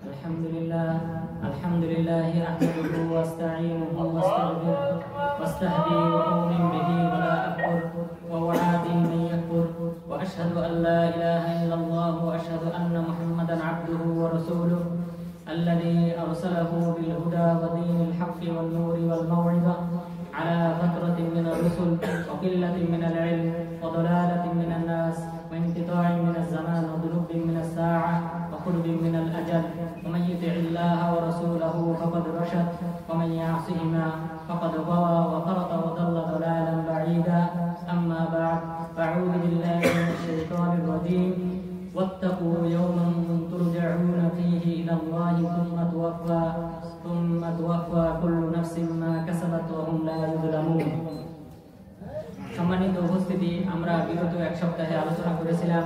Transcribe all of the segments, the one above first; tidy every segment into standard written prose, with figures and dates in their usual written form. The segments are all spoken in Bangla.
আলহামদুলিল্লাহ আহমাদুহু ওয়া আস্তাঈনুহু ওয়া আস্তাগফিরুহু ওয়া আস্তাহদিহি ওয়া উমিন বিহি ওয়া লা আকফুর ওয়া উআদি মান yakfur ওয়া আশহাদু আল লা ইলাহা ইল্লাল্লাহ ওয়া আশহাদু আন্না মুহাম্মাদান আবদুহু ওয়া রাসূলুহু الذي أرسله بالهدى ودين الحق والنور والموعظة على فترة من الرسل وقلة من العلم وضلالة من الناس وانقطاع من الزمان وذنوب من الساعة وقرب من الأجل ومن يطع الله ورسوله فقد رشد ومن يعصهما فقد غوى وفرط وضل ضلالا بعيدا أما بعد فأعوذ بالله من الشيطان الرجيم واتقوا يوما ترجعون فيه إلى الله ثم توفى كل نفس ما كسبت وهم لا يظلمون। সম্মানিত উপস্থিতি, আমরা বিগত এক সপ্তাহে আলোচনা করেছিলাম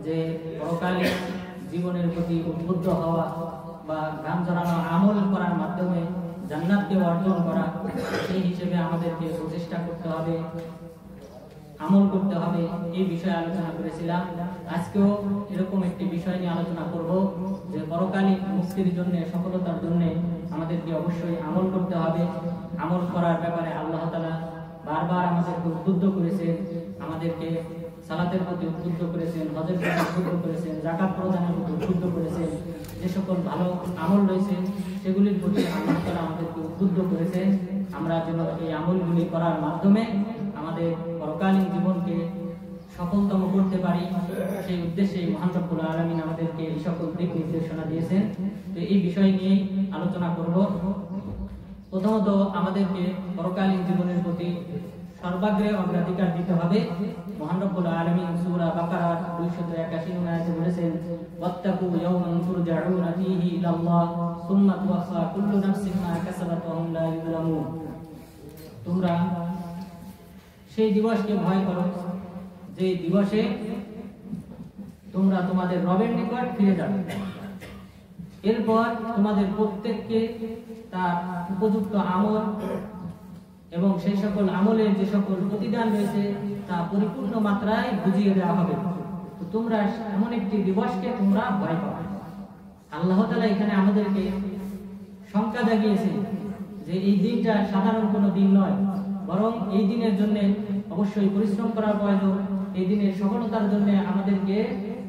যে পরকালীন জীবনের প্রতি উদ্বুদ্ধ হওয়া বা ঘাম ঝরানো আমল করার মাধ্যমে জান্নাতকে অর্জন করা, সেই হিসেবে আমাদেরকে প্রচেষ্টা করতে হবে, আমল করতে হবে, এই বিষয়ে আলোচনা করেছিলাম। আজকেও এরকম একটি বিষয় নিয়ে আলোচনা করব যে পরকালীন মুক্তির জন্য, সফলতার জন্য আমাদেরকে অবশ্যই আমল করতে হবে। আমল করার ব্যাপারে আল্লাহ তাআলা বারবার আমাদেরকে উদ্বুদ্ধ করেছেন, আমাদেরকে সালাতের প্রতি উদ্বুদ্ধ করেছেন, হজের প্রতি উদ্বুদ্ধ করেছেন, যাকাত প্রদানের প্রতি উদ্বুদ্ধ করেছেন। যে সকল ভালো আমল রয়েছে সেগুলির প্রতি আল্লাহ তাআলা আমাদেরকে উদ্বুদ্ধ করেছেন। আমরা যেন এই আমলগুলি করার মাধ্যমে আমাদের পরকালীন জীবনকে সফলতম করতে পারি, সেই উদ্দেশ্যে মহান রব্বুল আলামিন আমাদেরকে এই সকল দিক নির্দেশনা দিয়েছেন। তো এই বিষয় নিয়ে আলোচনা করব। প্রথমত আমাদেরকে পরকালীন জীবনের প্রতি সর্বাগ্রে অগ্রাধিকার দিতে হবে। মহান রব্বুল আলামিন সূরা বাকারার 281 নং আয়াতে বলেছেন, ওয়াত্তাকু ইয়াওমান তুরজাউনা ফীহি ইলাল্লাহ সুম্মা তুওয়াফা কুল্লু নাফসিন মা কাসাবাত ওয়া হুম লা ইউযলামুন। তোমরা সেই দিবসকে ভয় করো যে দিবসে তোমরা তোমাদের রবের নিকট ফিরে যাবে, এরপর তোমাদের প্রত্যেককে তার উপযুক্ত আমল এবং সেই সকল আমলের যে সকল প্রতিদান রয়েছে তা পরিপূর্ণ মাত্রায় বুঝিয়ে দেওয়া হবে। তো তোমরা এমন একটি দিবসকে তোমরা ভয় পাবে। আল্লাহ তাআলা এখানে আমাদেরকে শঙ্কা জাগিয়েছে যে এই দিনটা সাধারণ কোনো দিন নয়, বরং এই দিনের জন্য অবশ্যই পরিশ্রম করা প্রয়োজন, এই দিনের সফলতার জন্য আমাদেরকে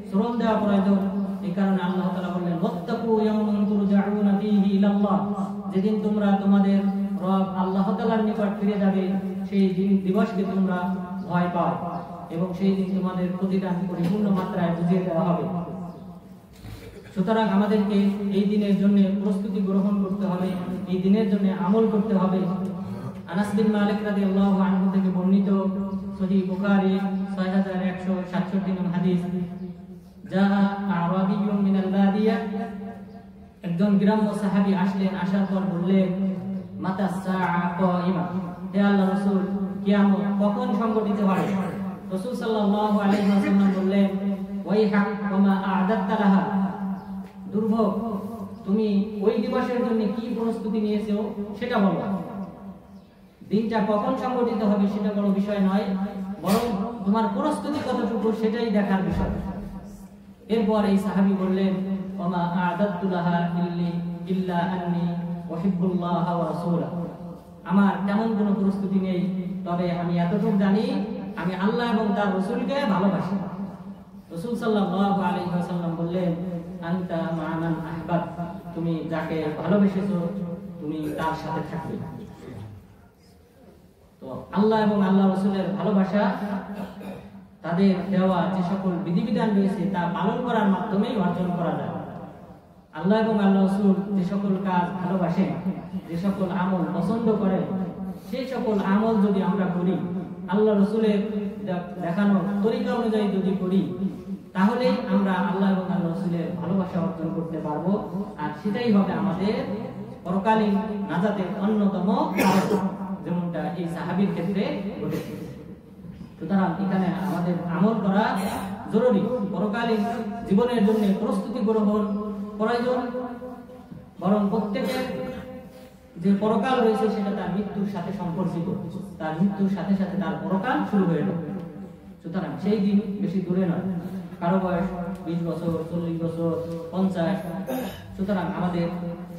শ্রম দেওয়া প্রয়োজন। এই কারণে আল্লাহ তাআলা বললেন, ওয়াত্তাকু ইয়াওমান তুরজাউনা ফীহি ইলাল্লাহ, যেদিন তোমরা তোমাদের রব আল্লাহ তাআলার নিকট ফিরে যাবে সেই দিন দিবসকে তোমরা ভয় পাও এবং সেই দিন তোমাদের প্রতিদান পরিপূর্ণ মাত্রায় বুঝিয়ে দেওয়া হবে। সুতরাং আমাদেরকে এই দিনের জন্য প্রস্তুতি গ্রহণ করতে হবে, এই দিনের জন্য আমল করতে হবে। আনাস বিন মালিক রাদিয়াল্লাহু আনহু থেকে বর্ণিত সহিহ বুখারী 6167 নং হাদিস, জাআ আরাবিয়্যুম মিনাল বাদিয়া, একজন গ্রাম্য সাহাবী আসলেন, আসার পর বললেন, মাতা সাআ কাইমা, হে আল্লাহর রাসূল, কিয়ামত কখন সংঘটিত হবে? রাসূল সাল্লাল্লাহু আলাইহি ওয়াসাল্লাম বললেন, ওয়াইহাক ওয়া মা আ'দাদতা লাহা, দুর্ভোগ, তুমি ওই দিবসের জন্য কি প্রস্তুতি নিয়েছো সেটা বলো। দিনটা কখন সংঘটিত হবে সেটা বড় বিষয় নয়, বরং তোমার প্রস্তুতি কতটুকু সেটাই দেখার বিষয়। এরপর এই সাহাবী বললেন, ওয়া মা আ'দাদতু লাহা ইল্লা আন্নী উহিব্বুল্লাহ ওয়া রাসূলাহু, আমার তেমন কোনো প্রস্তুতি নেই, তবে আমি এতটুকু জানি আমি আল্লাহ এবং তার রাসূলকে ভালোবাসি। রাসূল সাল্লাল্লাহু আলাইহি ওয়াসাল্লাম বললেন, আনতা মা মান আহবাব, তুমি যাকে ভালোবেসেছো তুমি তার সাথে থাকবে। তো আল্লাহ এবং আল্লাহ রাসূলের ভালোবাসা, তাদের দেওয়া যে সকল বিধিবিধান রয়েছে তা পালন করার মাধ্যমেই অর্জন করা যায়। আল্লাহ এবং আল্লাহ রাসূল যে সকল কাজ ভালোবাসেন, যে সকল আমল পছন্দ করেন, সেই সকল আমল যদি আমরা করি, আল্লাহ রাসূলের দেখানো তরিকা অনুযায়ী যদি করি, তাহলে আমরা আল্লাহ এবং আল্লাহ রাসূলের ভালোবাসা অর্জন করতে পারবো। আর সেটাই হবে আমাদের পরকালীন নাজাতের অন্যতম কারণ, যেমনটা এই সাহাবীর ক্ষেত্রে ঘটেছে। সুতরাং এখানে আমাদের আমল করা জরুরি, পরকালীন জীবনের জন্য প্রস্তুতি গ্রহণ প্রয়োজন। বরং প্রত্যেকের যে পরকাল রয়েছে সেটা তার মৃত্যুর সাথে সম্পর্কিত, তার মৃত্যুর সাথে সাথে তার পরকাল শুরু হয়ে যাবে। সুতরাং সেই দিন বেশি দূরে নয়, কারো বয়স 20 বছর, 40 বছর, 50। সুতরাং আমাদের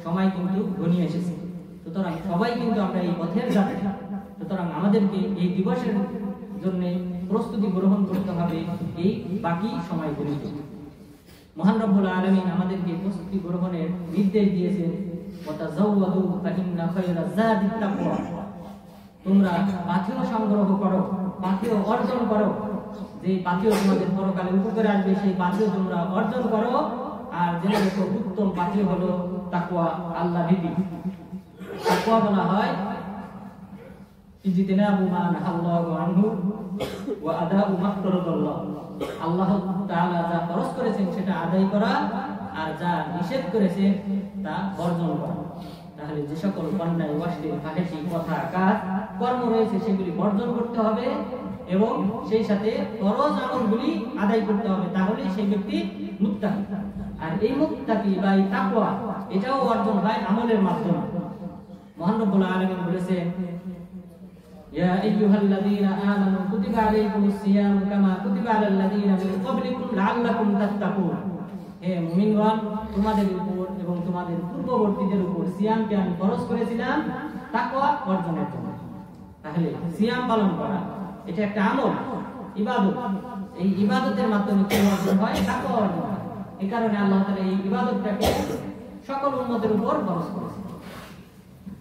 সময় কিন্তু ঘনিয়ে এসেছে। সুতরাং সবাই কিন্তু আমরা এই পথের যাত্রী। সুতরাং আমাদেরকে এই দিবসের জন্য প্রস্তুতি গ্রহণ করতে হবে এই বাকি সময়গুলিতে। মহান রব্বুল আলামিন আমাদেরকে প্রস্তুতি গ্রহণের নির্দেশ দিয়েছেন, ওয়াতাযাওয়াদু ফাইন্না খায়রাজ যাদি তাকওয়া। তোমরা পাথেয় সংগ্রহ করো, পাথেয় অর্জন করো। যে পাথেয় তোমাদের পরকালে উপকারে আসবে সেই পাথেয় তোমরা অর্জন করো। আর জেনে রেখো উত্তম পাথেয় হলো তাকওয়া, আল্লাহ ভীতি। তাকওয়া বলা হয় ইজতিনাবু মা নাহাল্লাহু আনহু ওয়া আদাউ মা ফরাদাল্লাহ। আল্লাহ তাআলা যা ফরজ করেছেন সেটা আদায় করা, আর যা নিষেধ করেছেন তা বর্জন করা। তাহলে যে সকল অন্যায়, অশ্লীল, ফাহিশি কথা, কাজ, কর্ম রয়েছে সেগুলি বর্জন করতে হবে এবং সেই সাথে ফরজ আমলগুলি আদায় করতে হবে। তাহলে সেই ব্যক্তি মুত্তাকি। আর এই মুত্তাকি বা এই তাকওয়া এটাও অর্জন হয় আমলের মাধ্যমে। মহান রব্বুল আলামিন বলেছেন, ইয়া আইয়ুহাল্লাযীনা আমানু কুতিবা আলাইকুমুস সিয়ামু কামা কুতিবা আলাল লাযীনা মিন ক্বাবলিকুম লাআল্লাকুম তাত্তাকুন। হে মুমিনগণ, তোমাদের উপর এবং তোমাদের পূর্ববর্তীদের উপর সিয়ামকে আমি ফরজ করেছিলাম তাকওয়া অর্জনের জন্য। তাহলে সিয়াম পালন করা এটা একটা আমল, ইবাদত। এই ইবাদতের মাধ্যমে কি অর্জন হয়? তাকওয়া অর্জন হয়। এই কারণে আল্লাহ তাআলা এই ইবাদতটাকে সকল উম্মতের উপর ফরজ করেছেন।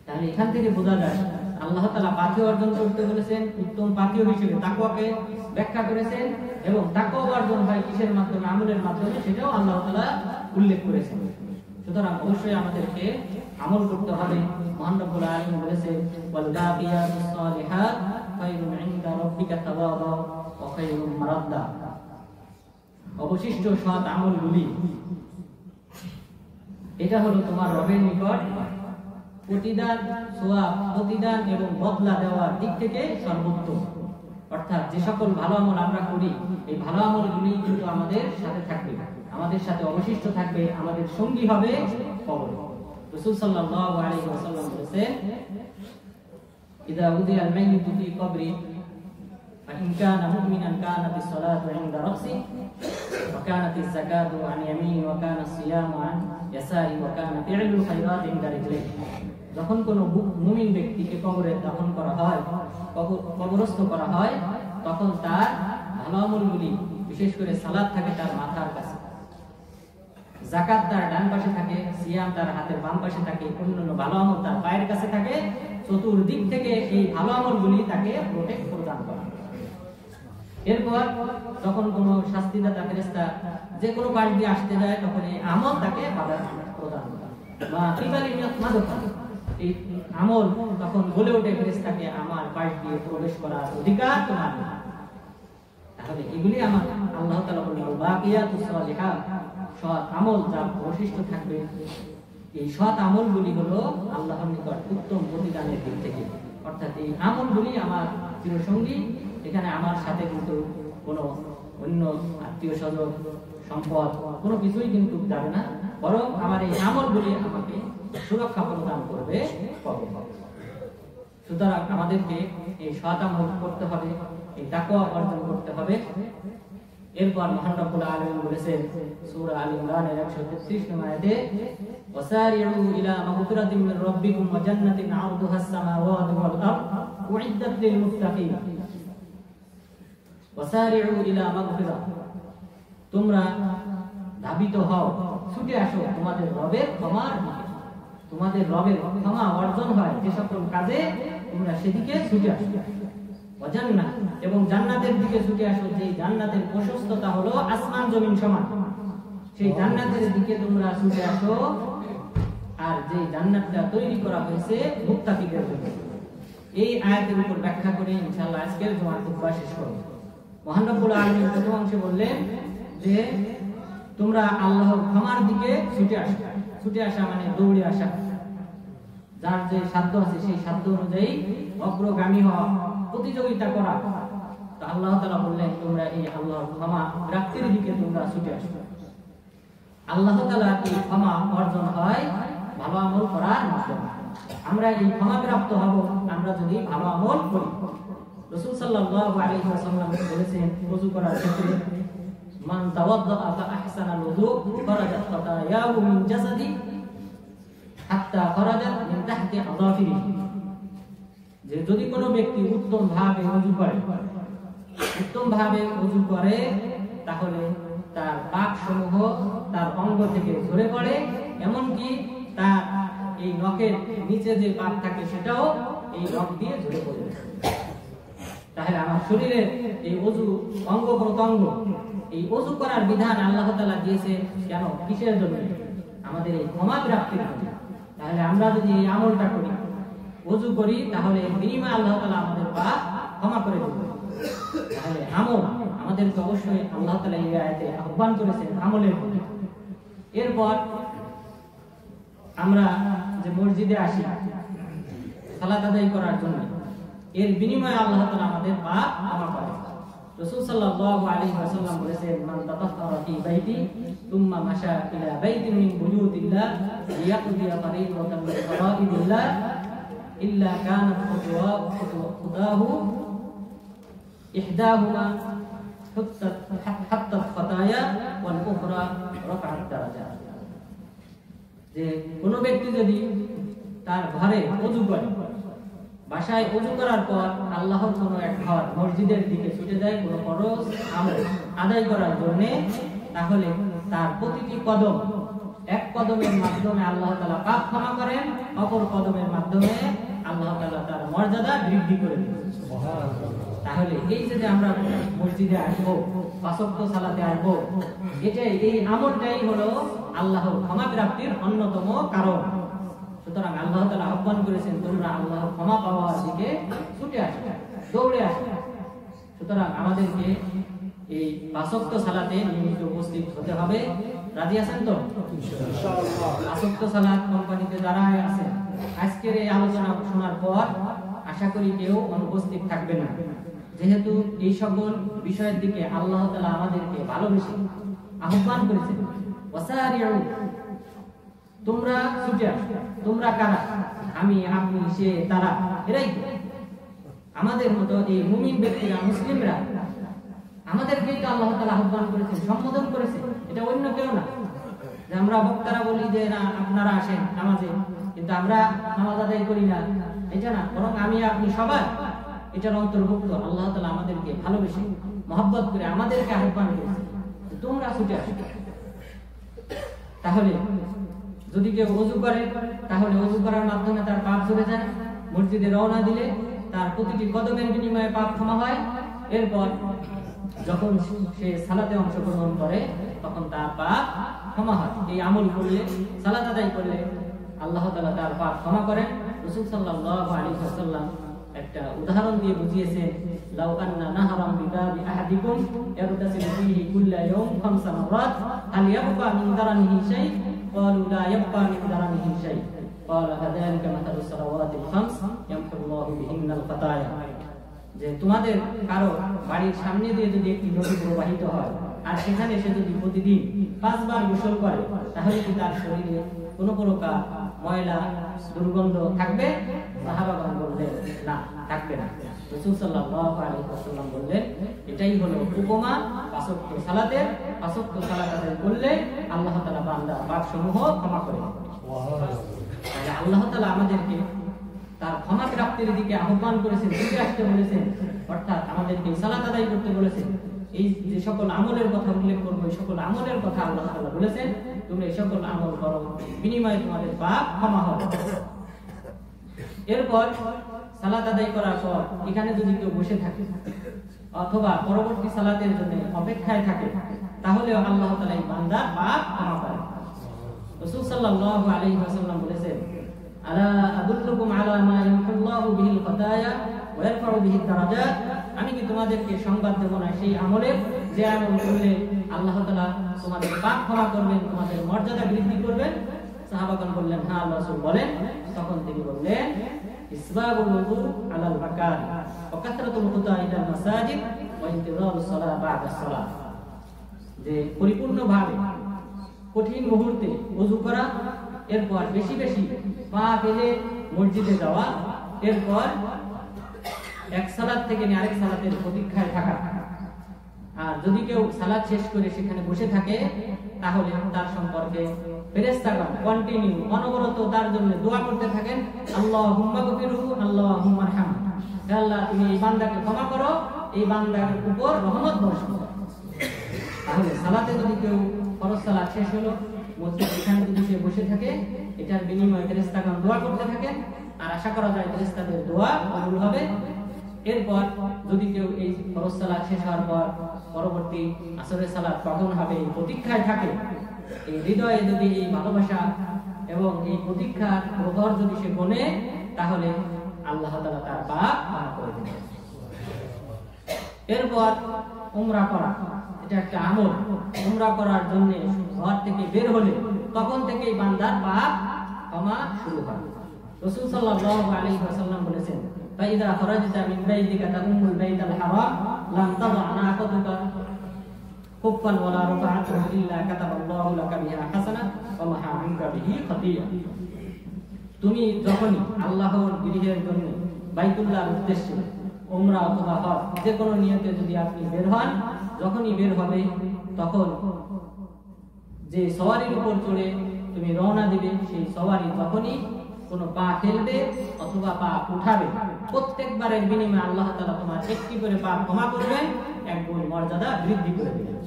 তাহলে এখান থেকে বোঝা যায় আল্লাহ তাআলা পাথেয় অর্জন করতে বলেছেন, উত্তম পাথেয় হিসেবে তাকওয়াকে ব্যাখ্যা করেছেন। এবং তাকওয়া অর্জন হয় কিসের মাধ্যমে? আমলের মাধ্যমে, সেটাও আল্লাহ তাআলা উল্লেখ করেছেন। সুতরাং অবশ্যই আমাদেরকে আমল করতে হবে। মহান রব্বুল আলামিন বলেছেন, ওয়াল বাকিয়াতুস সালিহাত খায়রুন ইনদা রাব্বিকা তাওয়াবা ওয়া খায়রুন মারাদ্দা। অবশিষ্ট সৎ আমলগুলি এটা হলো তোমার রবের নিকট প্রতিদান, সওয়াব, প্রতিদান এবং বদলা দেওয়ার দিক থেকে সর্বোত্তম। অর্থাৎ যে সকল ভালো আমল আমরা করি, এই ভালো আমলগুলি কিন্তু আমাদের সাথে থাকবে, আমাদের সাথে অবশিষ্ট থাকবে, আমাদের সঙ্গী হবে কবরে। রাসূল সাল্লাল্লাহু আলাইহি ওয়াসাল্লাম বলেছেন, ইদা উদিয়াল মাইয়িতু ফি কবরি ফাইন কানা মুমিনান কানাতিস সালাতু ইনদা রাসি ওয়া কানাতিজ যাকাতু আন ইয়ামিনি ওয়া কানাস সিয়ামু আন ইয়াসারি ওয়া কানা ফি'লুল খায়রাত ইনদা রিজলিহি। যখন কোনো মুমিন ব্যক্তিকে কবরে দাফন করা হয়, কবরস্থ করা হয়, তখন তার ভালো আমলগুলি, বিশেষ করে সালাত থাকে তার মাথার কাছে, যাকাত তার ডান পাশে থাকে, সিয়াম তার হাতের বাম পাশে থাকে, অন্যান্য ভালো আমল তার পায়ের কাছে থাকে। চতুর্দিক থেকে এই ভালো আমলগুলি তাকে প্রোটেক্ট প্রদান করে। এরপর যখন কোনো শাস্তিদাতা ফেরেশতা যে কোনো পাশ দিয়ে আসতে যায়, তখন এই আমল তাকে বাধা প্রদান করে। বা কিবালিয়াত মাদকা, এই আমল তখন বলে ওঠে ফেরেশতাকে, আমার পাশ দিয়ে প্রবেশ করার অধিকার তোমার নেই। তাহলে এগুলি আমার আল্লাহ তাআলা বলেন, বাকিয়াতুস সালিহাত, সৎ আমল যা অবশিষ্ট থাকবে, এই সৎ আমলগুলি হলো আল্লাহর নিকট উত্তম প্রতিদানের দিক থেকে। অর্থাৎ এই আমলগুলি আমার চিরসঙ্গী। এখানে আমার সাথে কিন্তু কোনো অন্য আত্মীয় স্বজন, সম্পদ কোনো কিছুই কিন্তু যাবে না, বরং আমার এই আমলগুলি আমাকে সুরক্ষা প্রদান করবে কবে। সুতরাং আমাদেরকে এই সৎ আমল করতে হবে, এই তাকওয়া অর্জন করতে হবে। এরপর মহান রব্বুল আলামিন বলেছেন সূরা আল ইমরানের 133 নম্বর আয়াতে, ওয়াসারিউ ইলা মাগফিরাতিন মির রাব্বিকুম ওয়া জান্নাতিন আরদুহাস সামাওয়াতু ওয়াল আরদ উইদ্দাত লিল মুত্তাকিন। ওয়াসারিউ ইলা মাগফিরা, তোমরা ধাবিত হও, ছুটে আসো তোমাদের রবের ক্ষমার দিকে। তোমাদের রবের ক্ষমা অর্জন হয় যে সকল কাজে, তোমরা সেদিকে ছুটে আসো। জান্নাত, এবং জান্নাতের দিকে ছুটে আসো, যে জান্নাতের প্রশস্ততা হলো আসমান জমিন সমান। সেই জান্নাতের দিকে তোমরা ছুটে আসো, আর যে জান্নাতটা তৈরি করা হয়েছে মুত্তাকিদের জন্য। এই আয়াতের উপর ব্যাখ্যা করে ইনশাআল্লাহ আজকের জুমার খুতবা শেষ করব। মহান রব্বুল আলামিন প্রথম অংশে বললেন যে তোমরা আল্লাহর ক্ষমার দিকে ছুটে আসো। ছুটে আসা মানে দৌড়ে আসা, যার যে সাধ্য আছে সেই সাধ্য অনুযায়ী অগ্রগামী হওয়া, প্রতিযোগিতা করা। তো আল্লাহ তাআলা বললেন তোমরা এই আল্লাহর ক্ষমা প্রাপ্তির দিকে তোমরা ছুটে আসো। আল্লাহ তাআলার এই ক্ষমা অর্জন হয় ভালো আমল করার মাধ্যমে। আমরা এই ক্ষমা প্রাপ্ত হব আমরা যদি ভালো আমল করি। রাসূল সাল্লাল্লাহু আলাইহি ওয়াসাল্লাম বলেছেন ওযু করার ক্ষেত্রে, মান তাওয়াদ্দাআ ফা আহসানাল ওযু খারাজাত খাতায়াহু মিন জাসাদি হাত্তা খারাজাত মিন তাহতি আযাফিরিহি। যে যদি কোনো ব্যক্তি উত্তম ভাবে ওযু করে তাহলে তার পাপ সমূহ তার অঙ্গ থেকে ঝরে পড়ে, এমনকি তার এই নখের নিচে যে পাপ থাকে সেটাও এই নখ দিয়ে ঝরে পড়ে। তাহলে আমার শরীরে এই ওযু অঙ্গ প্রত্যঙ্গ, এই ওযু করার বিধান আল্লাহ তাআলা দিয়েছে কেন, কিসের জন্য? আমাদের এই ক্ষমা প্রাপ্তির জন্য। তাহলে আমরা যদি এই আমলটা করি, ওযু করি, তাহলে বিনিময়ে আল্লাহ তাআলা আমাদের পাপ ক্ষমা করে দেবেন। তাহলে আমল আমাদেরকে অবশ্যই আল্লাহ তাআলা এই আয়াতে আহ্বান করেছেন আমলের প্রতি। এরপর আমরা যে মসজিদে আসি সালাত আদায় করার জন্য, এর বিনিময়ে আল্লাহ তাআলা আমাদের পাপ ক্ষমা করেন। রাসূল সাল্লাল্লাহু আলাইহি ওয়াসাল্লাম বলেছেন, মান তাতাহহারা ফি বাইতি তুম্মা মাশা ইলা বাইতিন মিন বুয়ুতিল্লাহ লিয়াকদিয়া ফারিদাতান মিন ফারাইদিল্লাহ ইল্লা কানাত খুতুওয়াহু ইহদাহুমা হাত্তা খাতায়া ওয়াল উখরা রাফআত দারাজাত। যে কোনো ব্যক্তি যদি তার ঘরে ওযু করে, বাসায় ওযু করার পর আল্লাহর কোনো এক ঘর মসজিদের দিকে ছুটে যায় কোনো ফরজ আমল আদায় করার জন্য, তাহলে তার প্রতিটি কদম, এক কদমের মাধ্যমে আল্লাহ তাআলা পাপ ক্ষমা করেন, অপর কদমের মাধ্যমে আল্লাহ তাআলা তার মর্যাদা বৃদ্ধি করে দেন। তাহলে এই যে আমরা মসজিদে আসবো, পাঁচ ওয়াক্ত সালাতে আসবো, এই আমলটাই হলো আল্লাহর ক্ষমা প্রাপ্তির অন্যতম কারণ। সুতরাং আল্লাহ তাআলা আহ্বান করেছেন, তোমরা আল্লাহর ক্ষমা পাওয়ার দিকে ছুটে আসো, দৌড়ে আসো। সুতরাং আমাদেরকে এই পাঁচ ওয়াক্ত সালাতে নিয়মিত উপস্থিত হতে হবে। রাজি আছেন তো? ইনশাআল্লাহ। পাঁচ ওয়াক্ত সালাত কোম্পানিতে যারা আছেন, আজকের এই আলোচনা শোনার পর আশা করি কেউ অনুপস্থিত থাকবে না, যেহেতু এই সকল বিষয়ের দিকে আল্লাহ তাআলা আমাদেরকে ভালোবেসে আহ্বান করেছেন। ওয়াসারিউ, তোমরা ছুটে আসো। তোমরা কারা? আমি, আপনি, সে, তারা, এরাই আমাদের মতো এই মুমিন ব্যক্তিরা, মুসলিমরা, আমাদেরকেই তো আল্লাহ তাআলা আহ্বান করেছেন, সম্বোধন করেছেন। এটা অন্য কেউ না। যে আমরা বক্তারা বলি যে না আপনারা আসেন নামাজে, কিন্তু আমরা নামাজ আদায় করি না, এটা না, বরং আমি, আপনি সবাই এটার অন্তর্ভুক্ত। আল্লাহ তাআলা আমাদেরকে ভালোবেসে মহব্বত করে আমাদেরকে আহ্বান করেছেন, তোমরা ছুটে আসো। তাহলে যদি কেউ ওযু করে, তাহলে ওযু করার মাধ্যমে তার পাপ ঝরে যায়। মসজিদে রওনা দিলে তার প্রতিটি কদমের বিনিময়ে পাপ ক্ষমা হয়। এরপর যখন সে সালাতে অংশগ্রহণ করে তখন তার পাপ ক্ষমা হয়। এই আমল করলে, সালাত আদায় করলে আল্লাহ তাআলা তার পাপ ক্ষমা করেন। রাসূল সাল্লাল্লাহু আলাইহি ওয়াসাল্লাম একটা উদাহরণ দিয়ে বুঝিয়েছেন, লাউ আন্না নাহরাম বিবাবি আহাদিকুম ইয়ারতাসিলু ফীহি কুল্লা ইয়াওম 5 মাররাত হাল ইয়াবকা মিন দারানিহি শাই? ক্বালু লা ইয়াবকা মিন দারানিহি শাই। ক্বালা কাযালিকা মাতালুস সালাওয়াতিল 5 ইয়ামহুল্লাহু বিহিন্নাল খাতায়া। যে তোমাদের কারো বাড়ির সামনে দিয়ে যদি একটি নদী প্রবাহিত হয় আর সেখানে সে যদি প্রতিদিন 5 বার গোসল করে, তাহলে কি তার শরীরে কোনো প্রকার ময়লা দুর্গন্ধ থাকবে? সাহাবাগণ বললেন না, থাকবে না। রাসূল সাল্লাল্লাহু আলাইহি ওয়াসাল্লাম বললেন, এটাই হলো উপমা পাঁচ ওয়াক্ত সালাতের। পাঁচ ওয়াক্ত সালাত আদায় করলে আল্লাহ তাআলা বান্দার পাপসমূহ ক্ষমা করে দেন। তাহলে আল্লাহ তাআলা আমাদেরকে তার ক্ষমা প্রাপ্তির দিকে আহ্বান করেছেন, ছুটে আসতে বলেছেন, অর্থাৎ আমাদেরকে সালাত আদায় করতে বলেছেন। এই যে সকল আমলের কথা উল্লেখ করবো, এই সকল আমলের কথা আল্লাহ তাআলা বলেছেন, তোমরা এই সকল আমল করো, বিনিময়ে তোমাদের পাপ ক্ষমা হবে। এরপর সালাত আদায় করার পর এখানে যদি কেউ বসে থাকে অথবা পরবর্তী সালাতের জন্য অপেক্ষায় থাকে, তাহলে আল্লাহ তাআলা এই বান্দার পাপ ক্ষমা করেন। রাসূল সাল্লাল্লাহু আলাইহি ওয়াসাল্লাম বলেছেন, আলা আদুল্লুকুম আলা মা ইয়ামহুল্লাহু বিহিল খাতায়া ওয়া ইয়ারফাউ বিহিদ দারাজাত। আমি কি তোমাদেরকে সংবাদ দেব না সেই আমলের, যে আমল করলে আল্লাহ তাআলা তোমাদের পাপ ক্ষমা করবেন, তোমাদের মর্যাদা বৃদ্ধি করবেন? সাহাবাগণ বললেন, হ্যাঁ আল্লাহ রাসূল বলেন। তখন তিনি বললেন, ইসবাগুল ওযু আলাল মাকান ওয়া কাসরাতুল খুতা ইলাল মাসাজিদ ওয়া ইন্তিযারুস সালাহ বা'দাস সালাহ। যে পরিপূর্ণভাবে কঠিন মুহূর্তে ওযু করা, এরপর বেশি বেশি পা ফেলে মসজিদে যাওয়া, এরপর এক সালাত থেকে আরেক সালাতের প্রতীক্ষায় থাকা, আর যদি কেউ সালাত শেষ করে সেখানে বসে থাকে তাহলে তার সম্পর্কে ফেরেশতাগণ কন্টিনিউ অনবরত তার জন্য দোয়া করতে থাকেন, আল্লাহুম্মা গফিরহু আল্লাহুম্মা আরহামহু, হে আল্লাহ তুমি এই বান্দাকে ক্ষমা করো, এই বান্দার উপর রহমত বর্ষণ করো। তাহলে সালাতে যদি কেউ ফরজ সালাত শেষ হলো মসজিদ এখানে যদি সে বসে থাকে, এটার বিনিময়ে ফেরেশতাগণ দোয়া করতে থাকেন, আর আশা করা যায় ফেরেশতাদের দোয়া কবুল হবে। এরপর যদি কেউ এই ফরজ সালাত শেষ হওয়ার পর পরবর্তী আসরের সালাত কখন হবে এই প্রতীক্ষায় থাকে, এই হৃদয়ে যদি এই ভালোবাসা এবং এই প্রতীক্ষার প্রহর যদি সে বনে, তাহলে আল্লাহ তাআলা তার পাপ মাফ করে দেবেন। এরপর উমরা করা, এটা একটা আমল। উমরা করার জন্য ঘর থেকে বের হলে তখন থেকেই বান্দার পাপ ক্ষমা শুরু হয়। রাসূল সাল্লাল্লাহু আলাইহি ওয়াসাল্লাম বলেছেন, ফাইদা খরাজতা মিন বাইতিকা তাউমুল বাইতাল হারাম লাম তাদা নাকাতুকা কুফান ওয়ালা রাকাআতুন ইল্লা কাতাবাল্লাহু লাকা বিহা হাসানাহ ওয়া মাহা আনকা বিহি খাতিয়া। তুমি যখনই আল্লাহর গৃহের জন্য বাইতুল্লাহর উদ্দেশ্যে উমরা অথবা হজ যে কোনো নিয়তে যদি আপনি বের হন, যখনই বের হবে তখন যে সওয়ারির উপর চড়ে তুমি রওনা দিবে, সেই সওয়ারি যখনই কোনো পা ফেলবে অথবা পা উঠাবে, প্রত্যেকবারের বিনিময়ে আল্লাহ তাআলা তোমার একটি করে পাপ ক্ষমা করবেন, এক গুণ মর্যাদা বৃদ্ধি করে দিবেন।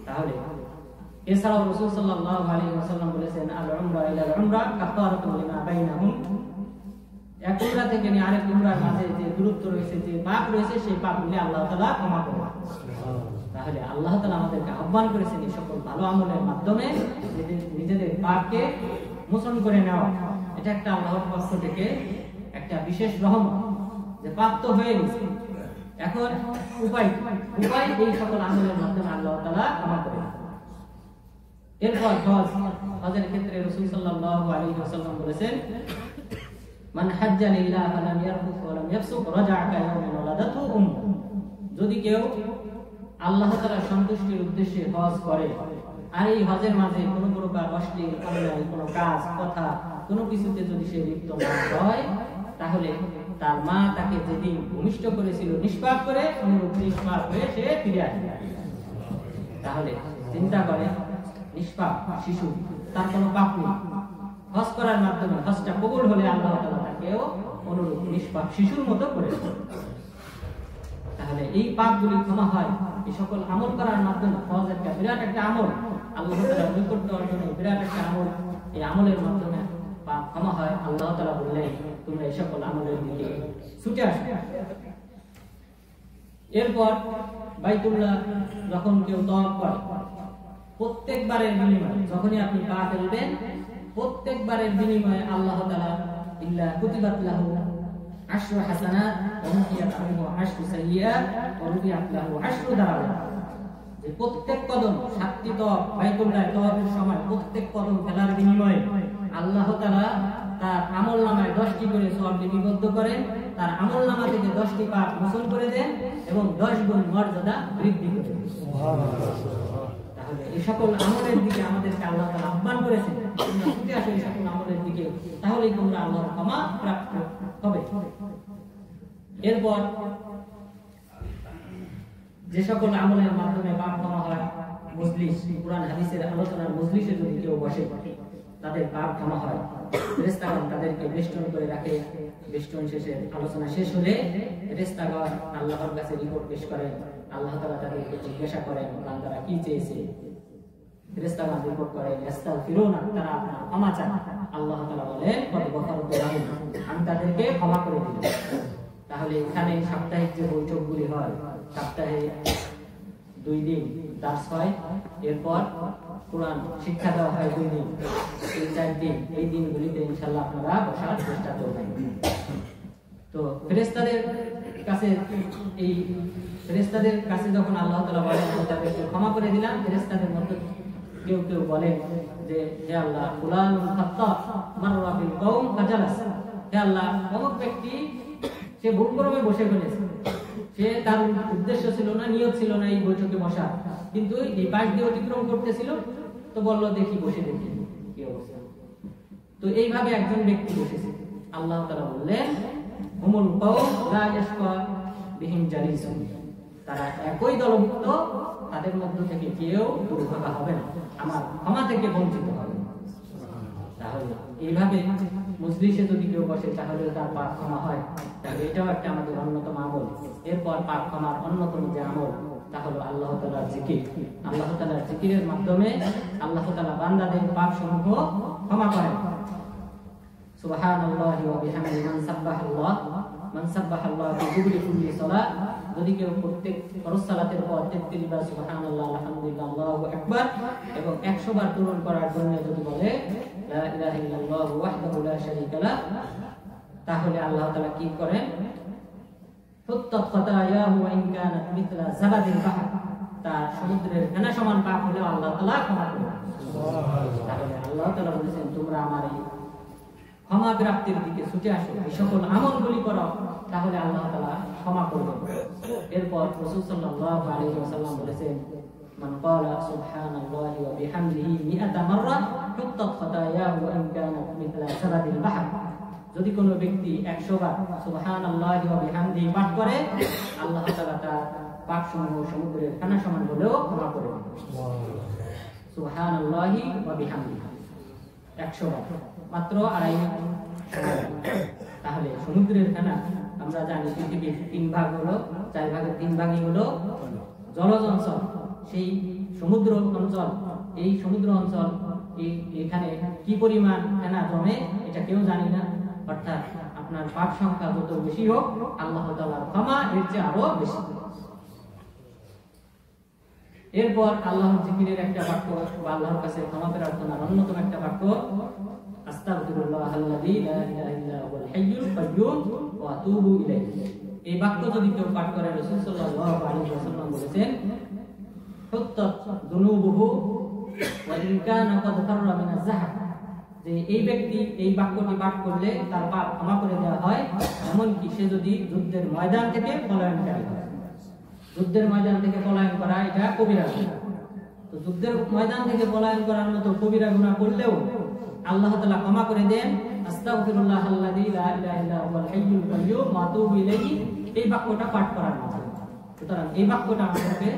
তাহলে এছাড়াও রাসূল সাল্লাল্লাহু আলাইহি ওয়াসাল্লাম বলেছেন, আল উমরা ইলা আল উমরা কাফারাতুন লিমা বাইনাহুম, এক উমরা থেকে নিয়ে আরেক উমরার মাঝে যে দূরত্ব রয়েছে, যে পাপ রয়েছে, সেই পাপগুলি আল্লাহ তাআলা ক্ষমা করবেন। তাহলে আল্লাহ তাআলা আমাদেরকে আহ্বান করেছেন এই সকল ভালো আমলের মাধ্যমে নিজেদের পাপকে মোচন করে নেওয়া। এটা একটা আল্লাহর পক্ষ থেকে একটা বিশেষ রহমত, যে পাপ তো হয়ে গেছে, এখন উপায় এই সকল আমলের মাধ্যমে আল্লাহ তাআলা ক্ষমা করেন। এরপর হজের ক্ষেত্রে রাসূল সাল্লাল্লাহু আলাইহি ওয়াসাল্লাম বলেছেন, মান হাজ্জা লিল্লাহ ফালাম ইয়ারফুস ওয়া লাম ইয়াফসুক রাজা'a কায়াউমিন ওয়ালাদাতহু উম্মু, যদি কেউ আল্লাহ তাআলার সন্তুষ্টির উদ্দেশ্যে হজ করে আর এই হজের মাঝে কোনো প্রকার অশ্লীল অন্যায় কোনো কাজ কথা কোনো কিছুতে যদি সে লিপ্ত না হয়, তাহলে তার মা তাকে যেদিন ভূমিষ্ঠ করেছিল নিষ্পাপ করে অনুরূপ নিষ্পাপ হয়ে সে ফিরে আসবে। তাহলে চিন্তা করে, নিষ্পাপ শিশু, তার কোনো পাপ নেই, হজ করার মাধ্যমে হজটা কবুল হলে আল্লাহ তাআলা তাকেও অনুরূপ নিষ্পাপ শিশুর মতো করে দেন। তাহলে এই পাপগুলি ক্ষমা হয় এই সকল আমল করার মাধ্যমে। হজ একটা বিরাট একটা আমল, আল্লাহ তাআলার নৈকট্য অর্জনের বিরাট একটা আমল। এই আমলের মাধ্যমে পাপ ক্ষমা হয়। আল্লাহ তাআলা বললেন, তোমরা এই সকল আমলের দিকে ছুটে আসো। এরপর বাইতুল্লাহ যখন কেউ তওয়াফ করে, প্রত্যেকবারের বিনিময়ে যখনই আপনি পা ফেলবেন, প্রত্যেকবারের বিনিময়ে আল্লাহ তাআলা ইল্লা কুতিবাত লাহু আশরু হাসানাত ওয়া মুহিয়াত আনহু আশরু সাইয়্যাত ওয়া রুফিআত লাহু আশরু দারাজাত। যে প্রত্যেক কদম, 7টি তওয়াফ বাইতুল্লাহ তওয়াফের সময় প্রত্যেক কদম ফেলার বিনিময়ে আল্লাহ তাআলা তার আমলনামায় 10টি করে সওয়াব লিপিবদ্ধ করেন, তার আমলনামা থেকে 10টি পাপ মোচন করে দেন এবং 10 গুণ মর্যাদা বৃদ্ধি করে দেন। সুবহানাল্লাহ। তাহলে এই সকল আমলের দিকে আমাদেরকে আল্লাহ তাআলা আহ্বান করেছেন, তোমরা ছুটে আসো এই সকল আমলের দিকে, তাহলেই তোমরা আল্লাহর ক্ষমা প্রাপ্ত হবে। এরপর যে সকল আমলের মাধ্যমে পাপ ক্ষমা হয়, মজলিস, কুরআন হাদিসের আলোচনার মজলিসে যদি কেউ বসে তাদের পাপ ক্ষমা হয়। ফেরেশতাগণ তাদেরকে বেষ্টন করে রাখে, বেষ্টন শেষে আলোচনা শেষ হলে ফেরেশতাগণ আল্লাহর কাছে রিপোর্ট পেশ করেন, আল্লাহ তাআলা তাদেরকে জিজ্ঞাসা করেন বান্দারা কি চেয়েছে। ফেরেশতাগণ রিপোর্ট করেন ইস্তাগফিরুনা, তারা আপনার ক্ষমা চান। আল্লাহ তাআলা বলেন কদ গফারতু লাহুম, আমি তাদেরকে ক্ষমা করে দিলাম। তাহলে এখানে সাপ্তাহিক যে বৈঠকগুলি হয়, সপ্তাহে 2 দিন দার্স হয়, এরপর কোরআন শিক্ষা দেওয়া হয় 2 দিন, এই 4 দিন, এই দিনগুলিতে ইনশাআল্লাহ আপনারা বসার চেষ্টা করবেন। তো ফেরেশতাদের কাছে যখন আল্লাহ তাআলা বলেন আমি তাদেরকে ক্ষমা করে দিলাম, ফেরেশতাদের মধ্যে কেউ বলেন যে হে আল্লাহ ফুলানুল খাত্তা মাররা বিল কওম ফাজালাস, হে আল্লাহ অমুক ব্যক্তি সে ভুলক্রমে বসে ফেলেছে, সে তার উদ্দেশ্য ছিল না, নিয়ত ছিল না এই বৈঠকে বসা, কিন্তু এই পাশ দিয়ে অতিক্রম করতেছিল, তো বলল দেখি বসে দেখি কি অবস্থা। তো এইভাবে একজন ব্যক্তি বসেছে, আল্লাহ তাআলা বললেন হুমুল কওম লা ইয়াশকা বিহিম জালিসুন, তারা একই দলভুক্ত, তাদের মধ্য থেকে কেউ দুর্ভাগা হবে না, আমার ক্ষমা থেকে বঞ্চিত হবে। তাহলে এইভাবে মজলিসে যদি কেউ বসে তাহলে তার পাপ ক্ষমা হয়, তাহলে এটাও একটা আমাদের অন্যতম আমল। এরপর পাপ ক্ষমার অন্যতম যে আমল তা হলো আল্লাহ তাআলার জিকির। আল্লাহ তাআলার জিকিরের মাধ্যমে আল্লাহ তাআলা বান্দাদের পাপ সমূহ ক্ষমা করেন। সুবহানাল্লাহি ওয়া বিহামদিহি মান সাব্বাহাল্লাহ ফি কুল্লি সালাত, যদি কেউ প্রত্যেক ফরজ সালাতের পর 33 বার সুবহানাল্লাহ আলহামদুলিল্লাহ আল্লাহু আকবার এবং 100 বার পূরণ করার জন্য যদি বলে লা ইলাহা ইল্লাল্লাহু ওয়াহদাহু লা শারীকা লাহ, তাহলে আল্লাহ তাআলা কি করেন? ফুত্তাত খাতায়াহু ওয়া ইন কানাত মিথলা যাবাদিল বাহর, তার সমুদ্রের ফেনা সমান পাপ হলেও আল্লাহ তাআলা ক্ষমা করেন। সুবহানাল্লাহ। তাহলে আল্লাহ তাআলা বলেছেন তোমরা আমার এই ক্ষমা প্রাপ্তির দিকে ছুটে আসো, এই সকল আমলগুলি করো, তাহলে আল্লাহ তাআলা ক্ষমা করবেন। এরপর রাসূল সাল্লাল্লাহু আলাইহি ওয়াসাল্লাম বলেছেন মান ক্বালা সুবহানাল্লাহি ওয়া বিহামদিহি মিআতা মাররা হুত্তাত খাতায়াহু ওয়া ইন কানাত মিথলা যাবাদিল বাহর, যদি কোনো ব্যক্তি 100 বার সুবহানাল্লাহি ওয়া বিহামদিহি পাঠ করে আল্লাহ তাআলা তার পাপসমূহ সমুদ্রের ফেনা সমান হলেও ক্ষমা করবেন। সুবহানাল্লাহি ওয়া বিহামদিহি 100 বার, মাত্র 2.5 মিনিট। তাহলে সমুদ্রের ফেনা আমরা জানি পৃথিবীর 3 ভাগ হলো, 4 ভাগের 3 ভাগই হলো জলজ অঞ্চল। সেই সমুদ্র অঞ্চল, এই সমুদ্র অঞ্চল এখানে কি পরিমাণ ফেনা জমে এটা কেউ জানি না। অর্থাৎ আপনার পাপ সংখ্যা যত বেশি হোক আল্লাহ তাআলার ক্ষমা এর চেয়ে আরো বেশি। এরপর আল্লাহর জিকিরের একটা বাক্য বা আল্লাহর কাছে ক্ষমা প্রার্থনার অন্যতম একটা বাক্য আস্তাগফিরুল্লাহাল্লাযী লা ইলাহা ইল্লা হুয়াল হাইয়ুল কাইয়্যুম ওয়া আতুবু ইলাইহি। এই বাক্য যদি কেউ পাঠ করে রাসূল সাল্লাল্লাহু আলাইহি ওয়াসাল্লাম বলেছেন হুত্তাত যুনুবুহু ওয়া ইন কানা ক্বাদ ফাররা মিনাজ যাহর, যে এই ব্যক্তি এই বাক্যটি পাঠ করলে তার পাপ ক্ষমা করে দেওয়া হয়, এমনকি সে যদি যুদ্ধের ময়দান থেকে পলায়নকারী হয়। যুদ্ধের ময়দান থেকে পলায়ন করা এটা কবিরা গুনাহ। তো যুদ্ধের ময়দান থেকে পলায়ন করার মতো কবিরা গুনাহ করলেও আল্লাহ তাআলা ক্ষমা করে দেন। আস্তাগফিরুল্লাহাল্লাযী লা ইলাহা ইল্লা হুয়াল হাইয়ুল কাইয়্যুম ওয়া আতুবু ইলাইহি, এই বাক্যটা পাঠ করার মাধ্যমে। সুতরাং এই বাক্যটা আমাদেরকে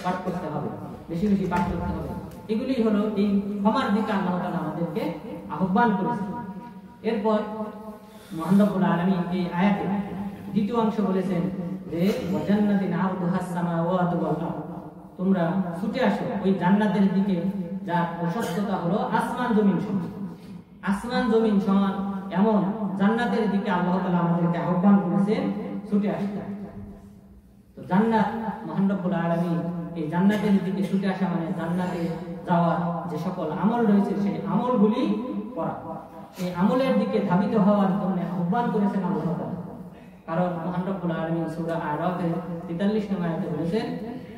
পাঠ করতে হবে, বেশি বেশি পাঠ করতে হবে। এগুলি হলো এই ক্ষমার দিকে আল্লাহ তাআলা আমাদেরকে আহ্বান করেছেন। এরপর মহান রব্বুল আলামিন এই আয়াতে দ্বিতীয় অংশ বলেছেন যে ওয়া জান্নাতিন আরদুহাস সামাওয়াতু ওয়াল আরদ, তোমরা ছুটে আসো ওই জান্নাতের দিকে যার প্রশস্ততা হলো আসমান জমিন সমান। আসমান জমিন সমান এমন জান্নাতের দিকে আল্লাহ তাআলা আমাদেরকে আহ্বান করেছেন ছুটে আসতে। তো জান্নাত মহান রব্বুল আলামিন এই জান্নাতের দিকে ছুটে আসা মানে জান্নাতে যাওয়ার যে সকল আমল রয়েছে সেই আমলগুলি করা, এই আমলের দিকে ধাবিত হওয়ার জন্য আহ্বান করেছেন আল্লাহ তাআলা। কারণ মহান রব্বুল আলামিন সূরা আরাফের 43 নম্বর আয়াতে বলেছেন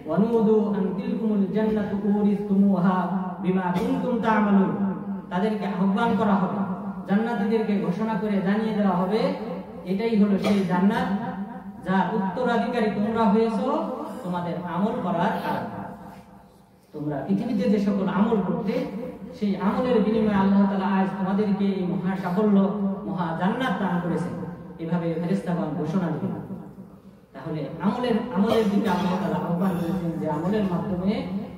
ওয়ানুদু আন তিলকুমুল জান্নাতু উরিসতুমুহা বিমা কুনতুম তা'মালুন, তাদেরকে আহ্বান করা হবে, জান্নাতীদেরকে ঘোষণা করে জানিয়ে দেওয়া হবে এটাই হলো সেই জান্নাত যার উত্তরাধিকারী তোমরা হয়েছো তোমাদের আমল করার কারণে। তোমরা পৃথিবীতে যে সকল আমল করতে সেই আমলের বিনিময়ে আল্লাহ তাআলা আজ তোমাদেরকে এই মহা সাফল্য, মহা জান্নাত দান করেছেন, এভাবে ফেরেশতাগণ ঘোষণা দিবেন। তাহলে আমলের দিকে আল্লাহ তাআলা আহ্বান করেছেন যে আমলের মাধ্যমে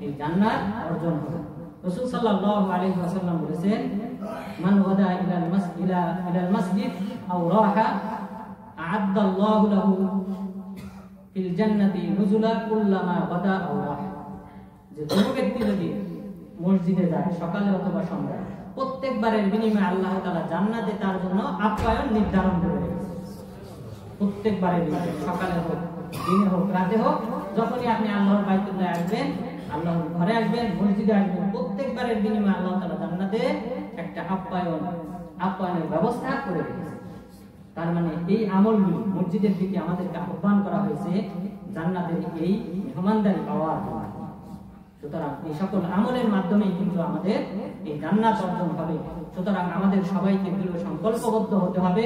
এই জান্নাত অর্জন হবে। রাসূল সাল্লাল্লাহু আলাইহি ওয়াসাল্লাম বলেছেন মান ওয়াদা ইলাল মাসজিদ আও রাহা আ'আদ্দাল্লাহু লাহু ফিল জান্নাতি নুজুলা কুল্লামা ওয়াদা আও রাহা, যে কোনো ব্যক্তি যদি মসজিদে যায় সকালে অথবা সন্ধ্যায় প্রত্যেকবারের বিনিময়ে আল্লাহ তাআলা জান্নাতে তার জন্য আপ্যায়ন নির্ধারণ করে রেখেছেন। প্রত্যেকবারের বিনিময়ে সকালে হোক, দিনে হোক, রাতে হোক, যখনই আপনি আল্লাহর বাইতুল্লাহ আসবেন, আল্লাহর ঘরে আসবেন, মসজিদে আসবেন, প্রত্যেকবারের বিনিময়ে আল্লাহ তাআলা জান্নাতে একটা আপ্যায়নের ব্যবস্থা করে রেখেছেন। তার মানে এই আমলগুলি মসজিদের দিকে আমাদেরকে আহ্বান করা হয়েছে জান্নাতের এই মেহমানদারি পাওয়ার জন্য। সুতরাং এই সকল আমলের মাধ্যমেই কিন্তু আমাদের এই জান্নাত অর্জন হবে। সুতরাং আমাদের সবাইকে দৃঢ় সংকল্পবদ্ধ হতে হবে,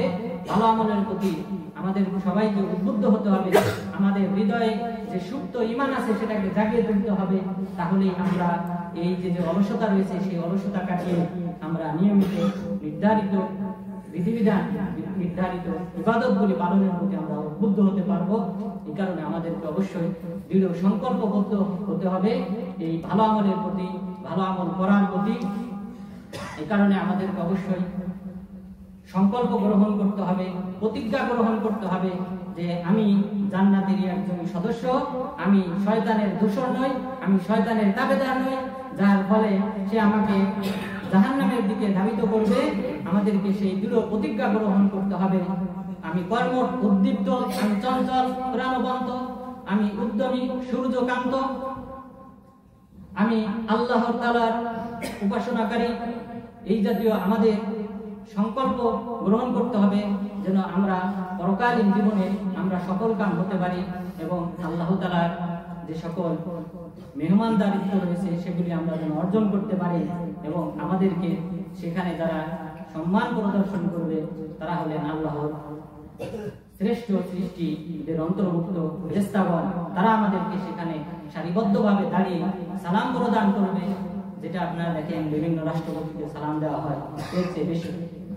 ভালো আমলের প্রতি আমাদের সবাইকে উদ্বুদ্ধ হতে হবে, আমাদের হৃদয়ে যে সুপ্ত ঈমান আছে সেটাকে জাগিয়ে তুলতে হবে। তাহলেই আমরা এই যে অলসতা রয়েছে সেই অলসতা কাটিয়ে আমরা নিয়মিত নির্ধারিত বিধিবিধান নির্ধারিত ইবাদতগুলি পালনের প্রতি আমরা উদ্বুদ্ধ হতে পারবো। এই কারণে আমাদেরকে অবশ্যই দৃঢ় সংকল্পবদ্ধ হতে হবে এই ভালো আমলের প্রতি, ভালো আমল করার প্রতি। এই কারণে আমাদেরকে অবশ্যই সংকল্প গ্রহণ করতে হবে, প্রতিজ্ঞা গ্রহণ করতে হবে যে আমি জান্নাতেরই একজন সদস্য, আমি শয়তানের দূষণ নই, আমি শয়তানের তাবেদার নই, যার ফলে সে আমাকে জাহান্নামের দিকে ধাবিত করবে। আমাদেরকে সেই দৃঢ় প্রতিজ্ঞা গ্রহণ করতে হবে। আমি কর্মঠ, উদ্দীপ্ত, আমি চঞ্চল, প্রাণবন্ত, আমি উদ্যমী, সূর্যকান্ত, আমি আল্লাহর তাআলার উপাসনাকারী। এই জাতীয় আমাদের সংকল্প গ্রহণ করতে হবে যেন আমরা পরকালীন জীবনে আমরা সফল কাম হতে পারি এবং আল্লাহ তাআলার যে সকল মেহমানদারিত্ব রয়েছে সেগুলি আমরা যেন অর্জন করতে পারি এবং আমাদেরকে সেখানে যারা সম্মান প্রদর্শন করবে তারা হলেন আল্লাহর শ্রেষ্ঠ সৃষ্টিদের অন্তর্ভুক্ত ফেরেশতাগণ। তারা আমাদেরকে সেখানে সারিবদ্ধভাবে দাঁড়িয়ে সালাম প্রদান করবে, যেটা আপনারা দেখেন বিভিন্ন রাষ্ট্রপতিকে সালাম দেওয়া হয়। এর চেয়ে বেশি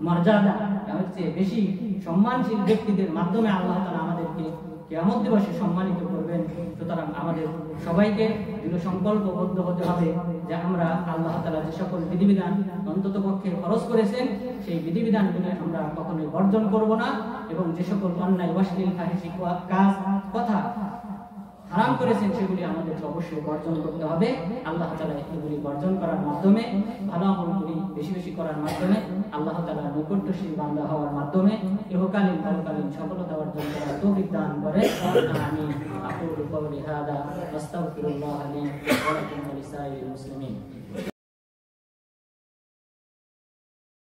মর্যাদা, এর চেয়ে বেশি সম্মানশীল ব্যক্তিদের মাধ্যমে আল্লাহ তাআলা আমাদেরকে কিয়ামত দিবসে সম্মানিত করবেন। সুতরাং আমাদের সবাইকে দৃঢ় সংকল্পবদ্ধ হতে হবে যে আমরা আল্লাহ তাআলা যে সকল বিধিবিধান অন্ততপক্ষে খরচ করেছেন সেই বিধিবিধানগুলো আমরা কখনোই বর্জন করব না এবং যে সকল অন্যায়, অশ্লীল, ফাহিশ কাজ, কথা হারাম করেছেন সেগুলি আমাদেরকে অবশ্যই বর্জন করতে হবে। আল্লাহ তাআলা এগুলি বর্জন করার মাধ্যমে, ভালো আমলগুলি বেশি বেশি করার মাধ্যমে, আল্লাহ তাআলার নিকটশীল বান্দা হওয়ার মাধ্যমে ইহকালীন পরকালীন সফলতা অর্জন করার তৌফিক দান করেন। আমিন। আকুলু কওলি হাযা ওয়াস্তাগফিরুল্লাহ লি ওয়া লাকুম ওয়া লিসাইরিল মুসলিমিন।